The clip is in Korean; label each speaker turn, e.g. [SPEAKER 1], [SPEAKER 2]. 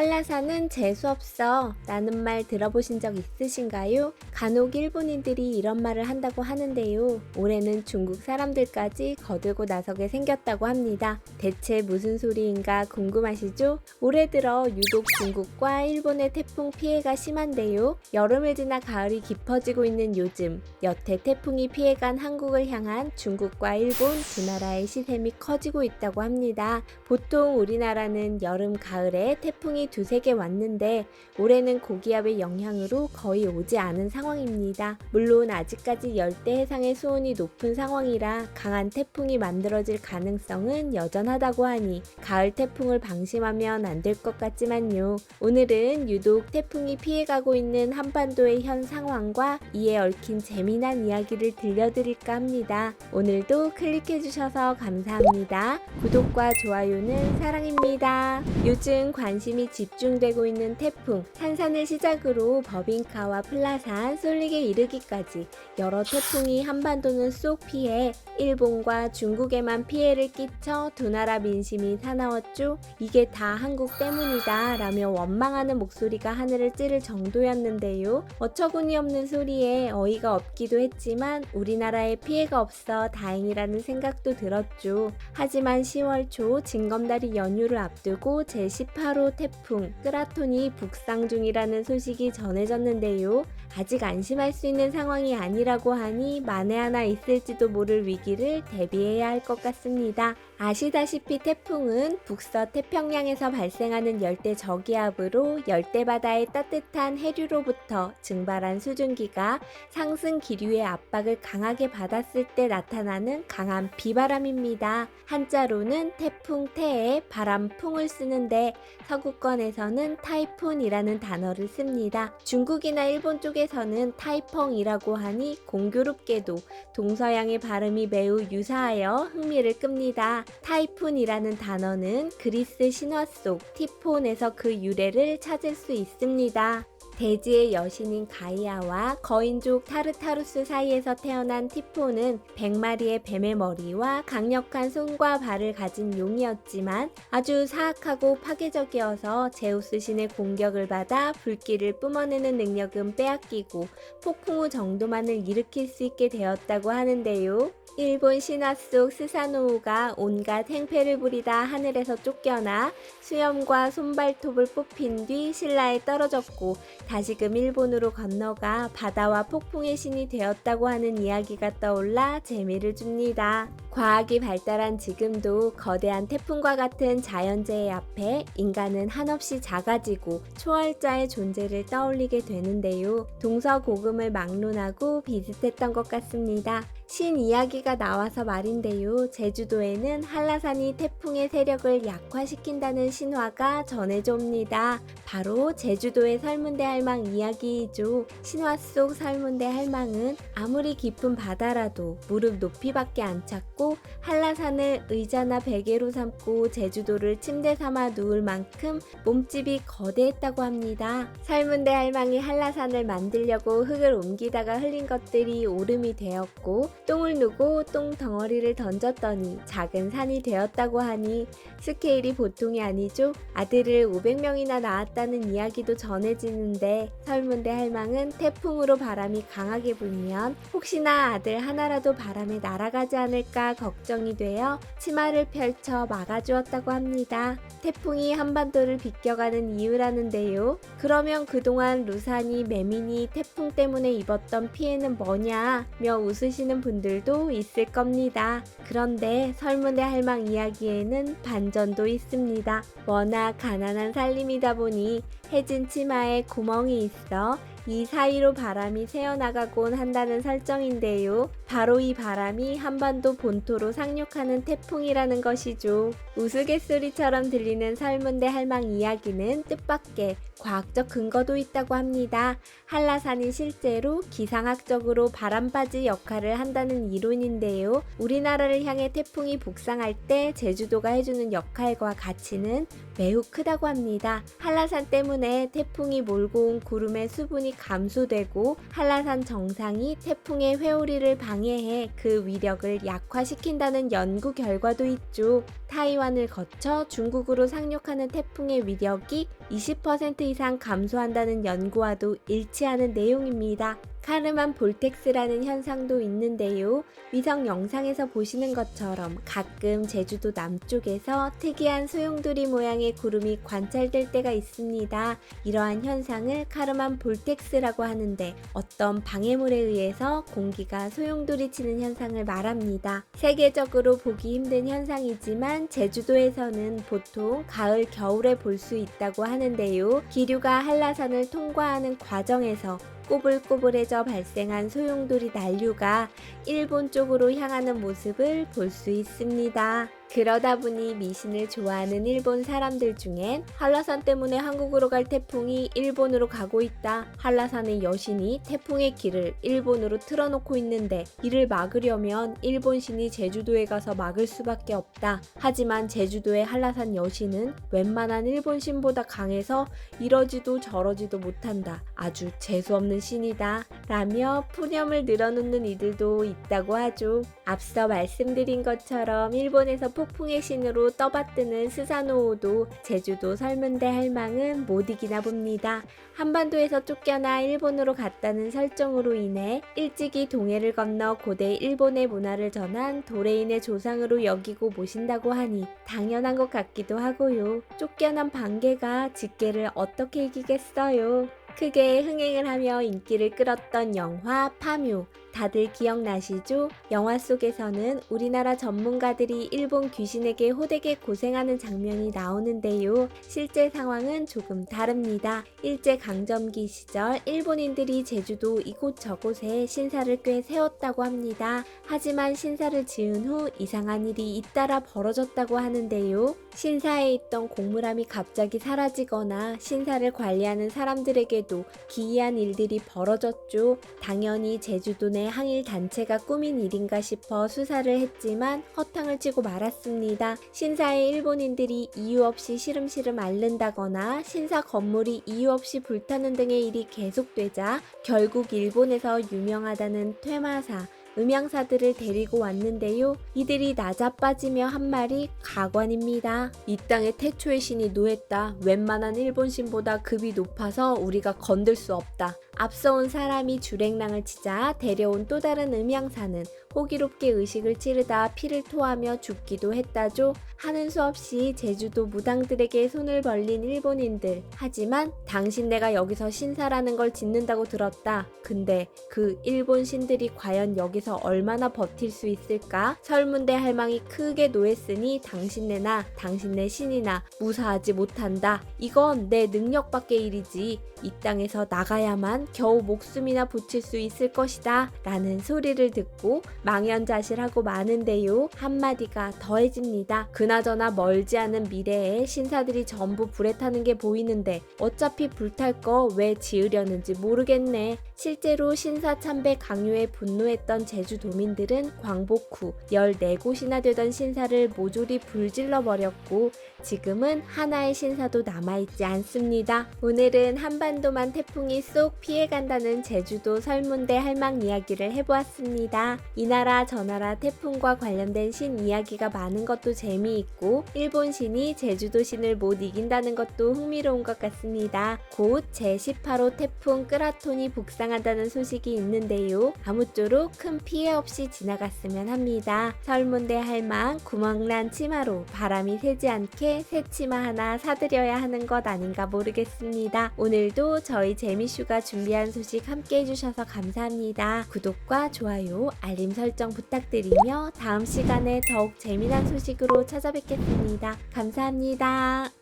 [SPEAKER 1] 한라산은 재수없어 라는 말 들어보신 적 있으신가요? 간혹 일본인들이 이런 말을 한다고 하는데요. 올해는 중국 사람들까지 거들고 나서게 생겼다고 합니다. 대체 무슨 소리인가 궁금하시죠? 올해 들어 유독 중국과 일본의 태풍 피해가 심한데요. 여름을 지나 가을이 깊어지고 있는 요즘, 여태 태풍이 피해간 한국을 향한 중국과 일본 두 나라의 시샘이 커지고 있다고 합니다. 보통 우리나라는 여름, 가을에 태풍이 두세 개 왔는데 올해는 고기압의 영향으로 거의 오지 않은 상황입니다. 물론 아직까지 열대 해상의 수온이 높은 상황이라 강한 태풍이 만들어질 가능성은 여전하다고 하니 가을 태풍을 방심하면 안 될 것 같지만요. 오늘은 유독 태풍이 피해가고 있는 한반도의 현 상황과 이에 얽힌 재미난 이야기를 들려드릴까 합니다. 오늘도 클릭해주셔서 감사합니다. 구독과 좋아요는 사랑입니다. 요즘 관심이 집중되고 있는 태풍, 산산을 시작으로 버빙카와 플라산, 쏠릭에 이르기까지 여러 태풍이 한반도는 쏙 피해 일본과 중국에만 피해를 끼쳐 두 나라 민심이 사나웠죠. 이게 다 한국 때문이다 라며 원망하는 목소리가 하늘을 찌를 정도였는데요. 어처구니 없는 소리에 어이가 없기도 했지만 우리나라에 피해가 없어 다행이라는 생각도 들었죠. 하지만 10월 초 징검다리 연휴를 앞두고 제18호 태풍 끄라톤이 북상 중이라는 소식이 전해졌는데요. 아직 안심할 수 있는 상황이 아니라고 하니 만에 하나 있을지도 모를 위기를 대비해야 할 것 같습니다. 아시다시피 태풍은 북서태평양에서 발생하는 열대 저기압으로 열대바다의 따뜻한 해류로부터 증발한 수증기가 상승 기류의 압박을 강하게 받았을 때 나타나는 강한 비바람입니다. 한자로는 태풍 태에 바람풍을 쓰는데 서구권에서는 타이푼이라는 단어를 씁니다. 중국이나 일본 쪽에서는 타이펑이라고 하니 공교롭게도 동서양의 발음이 매우 유사하여 흥미를 끕니다. 타이푼이라는 단어는 그리스 신화 속 티폰에서 그 유래를 찾을 수 있습니다. 대지의 여신인 가이아와 거인족 타르타루스 사이에서 태어난 티폰은 100마리의 뱀의 머리와 강력한 손과 발을 가진 용이었지만 아주 사악하고 파괴적이어서 제우스 신의 공격을 받아 불길을 뿜어내는 능력은 빼앗기고 폭풍우 정도만을 일으킬 수 있게 되었다고 하는데요. 일본 신화 속 스사노우가 온갖 행패를 부리다 하늘에서 쫓겨나 수염과 손발톱을 뽑힌 뒤 신라에 떨어졌고 다시금 일본으로 건너가 바다와 폭풍의 신이 되었다고 하는 이야기가 떠올라 재미를 줍니다. 과학이 발달한 지금도 거대한 태풍과 같은 자연재해 앞에 인간은 한없이 작아지고 초월자의 존재를 떠올리게 되는데요. 동서고금을 막론하고 비슷했던 것 같습니다. 신 이야기가 나와서 말인데요. 제주도에는 한라산이 태풍의 세력을 약화시킨다는 신화가 전해져 옵니다. 바로 제주도의 설문대 할망 이야기이죠. 신화 속 설문대 할망은 아무리 깊은 바다라도 무릎 높이밖에 안 찾고 한라산을 의자나 베개로 삼고 제주도를 침대 삼아 누울 만큼 몸집이 거대했다고 합니다. 설문대 할망이 한라산을 만들려고 흙을 옮기다가 흘린 것들이 오름이 되었고 똥을 누고 똥 덩어리를 던졌더니 작은 산이 되었다고 하니 스케일이 보통이 아니죠. 아들을 500명이나 낳았다는 이야기도 전해지는데 설문대 할망은 태풍으로 바람이 강하게 불면 혹시나 아들 하나라도 바람에 날아가지 않을까 걱정이 되어 치마를 펼쳐 막아주었다고 합니다. 태풍이 한반도를 비껴가는 이유라는데요. 그러면 그동안 루산이 매민이 태풍 때문에 입었던 피해는 뭐냐며 웃으시는 분들도 있을 겁니다. 그런데 설문대 할망 이야기에는 반전도 있습니다. 워낙 가난한 살림이다 보니 해진 치마에 구멍이 있어 이 사이로 바람이 새어나가곤 한다는 설정인데요. 바로 이 바람이 한반도 본토로 상륙하는 태풍이라는 것이죠. 우스갯소리처럼 들리는 설문대 할망 이야기는 뜻밖의 과학적 근거도 있다고 합니다. 한라산이 실제로 기상학적으로 바람바지 역할을 한다는 이론인데요. 우리나라를 향해 태풍이 북상할 때 제주도가 해주는 역할과 가치는 매우 크다고 합니다. 한라산 때문에 태풍이 몰고 온 구름의 수분이 감소되고 한라산 정상이 태풍의 회오리를 방해해 그 위력을 약화시킨다는 연구 결과도 있죠. 타이완을 거쳐 중국으로 상륙하는 태풍의 위력이 20% 이상 감소한다는 연구와도 일치하는 내용입니다. 카르만 볼텍스라는 현상도 있는데요. 위성 영상에서 보시는 것처럼 가끔 제주도 남쪽에서 특이한 소용돌이 모양의 구름이 관찰될 때가 있습니다. 이러한 현상을 카르만 볼텍스라고 하는데 어떤 방해물에 의해서 공기가 소용돌이 치는 현상을 말합니다. 세계적으로 보기 힘든 현상이지만 제주도에서는 보통 가을, 겨울에 볼 수 있다고 하는데요. 기류가 한라산을 통과하는 과정에서 꼬불꼬불해져 발생한 소용돌이 난류가 일본 쪽으로 향하는 모습을 볼 수 있습니다. 그러다 보니 미신을 좋아하는 일본 사람들 중엔 한라산 때문에 한국으로 갈 태풍이 일본으로 가고 있다. 한라산의 여신이 태풍의 길을 일본으로 틀어놓고 있는데 이를 막으려면 일본 신이 제주도에 가서 막을 수밖에 없다. 하지만 제주도의 한라산 여신은 웬만한 일본 신보다 강해서 이러지도 저러지도 못한다. 아주 재수없는 신이다. 라며 푸념을 늘어놓는 이들도 있다고 하죠. 앞서 말씀드린 것처럼 일본에서 폭풍의 신으로 떠받드는 스사노오도 제주도 설문대 할망은 못 이기나 봅니다. 한반도에서 쫓겨나 일본으로 갔다는 설정으로 인해 일찍이 동해를 건너 고대 일본의 문화를 전한 도레인의 조상으로 여기고 모신다고 하니 당연한 것 같기도 하고요. 쫓겨난 반개가 직계를 어떻게 이기겠어요. 크게 흥행을 하며 인기를 끌었던 영화 파묘, 다들 기억나시죠? 영화 속에서는 우리나라 전문가들이 일본 귀신에게 호되게 고생하는 장면이 나오는데요. 실제 상황은 조금 다릅니다. 일제강점기 시절 일본인들이 제주도 이곳저곳에 신사를 꽤 세웠다고 합니다. 하지만 신사를 지은 후 이상한 일이 잇따라 벌어졌다고 하는데요. 신사에 있던 공물함이 갑자기 사라지거나 신사를 관리하는 사람들에게도 기이한 일들이 벌어졌죠. 당연히 제주도 내 항일 단체가 꾸민 일인가 싶어 수사를 했지만 허탕을 치고 말았습니다. 신사에 일본인들이 이유 없이 시름시름 앓는다거나 신사 건물이 이유 없이 불타는 등의 일이 계속되자 결국 일본에서 유명하다는 퇴마사, 음향사들을 데리고 왔는데요. 이들이 나자빠지며 한 말이 가관입니다. 이 땅에 태초의 신이 노했다. 웬만한 일본 신보다 급이 높아서 우리가 건들 수 없다. 앞서 온 사람이 주랭랑을 치자 데려온 또 다른 음향사는 호기롭게 의식을 찌르다 피를 토하며 죽기도 했다죠. 하는 수 없이 제주도 무당들에게 손을 벌린 일본인들. 하지만 당신네가 여기서 신사라는 걸 짓는다고 들었다. 근데 그 일본 신들이 과연 여기서 얼마나 버틸 수 있을까? 설문대 할망이 크게 노했으니 당신네나 당신네 신이나 무사하지 못한다. 이건 내 능력 밖의 일이지. 이 땅에서 나가야만 겨우 목숨이나 붙일 수 있을 것이다. 라는 소리를 듣고 망연자실하고 마는데요. 한마디가 더해집니다. 그나저나 멀지 않은 미래에 신사들이 전부 불에 타는 게 보이는데 어차피 불탈 거 왜 지으려는지 모르겠네. 실제로 신사 참배 강요에 분노했던 제주도민들은 광복 후 14곳이나 되던 신사를 모조리 불질러 버렸고 지금은 하나의 신사도 남아있지 않습니다. 오늘은 한반도만 태풍이 쏙 피해간다는 제주도 설문대 할망 이야기를 해보았습니다. 이 나라 저 나라 태풍과 관련된 신 이야기가 많은 것도 재미있고 일본 신이 제주도 신을 못 이긴다는 것도 흥미로운 것 같습니다. 곧 제18호 태풍 끄라톤이 북상한다는 소식이 있는데요. 아무쪼록 큰 피해 없이 지나갔으면 합니다. 설문대 할망 구멍난 치마로 바람이 새지 않게 새 치마 하나 사드려야 하는 것 아닌가 모르겠습니다. 오늘도 저희 재미슈가 준비한 소식 함께 해주셔서 감사합니다. 구독과 좋아요, 알림 설정 부탁드리며 다음 시간에 더욱 재미난 소식으로 찾아뵙겠습니다. 감사합니다.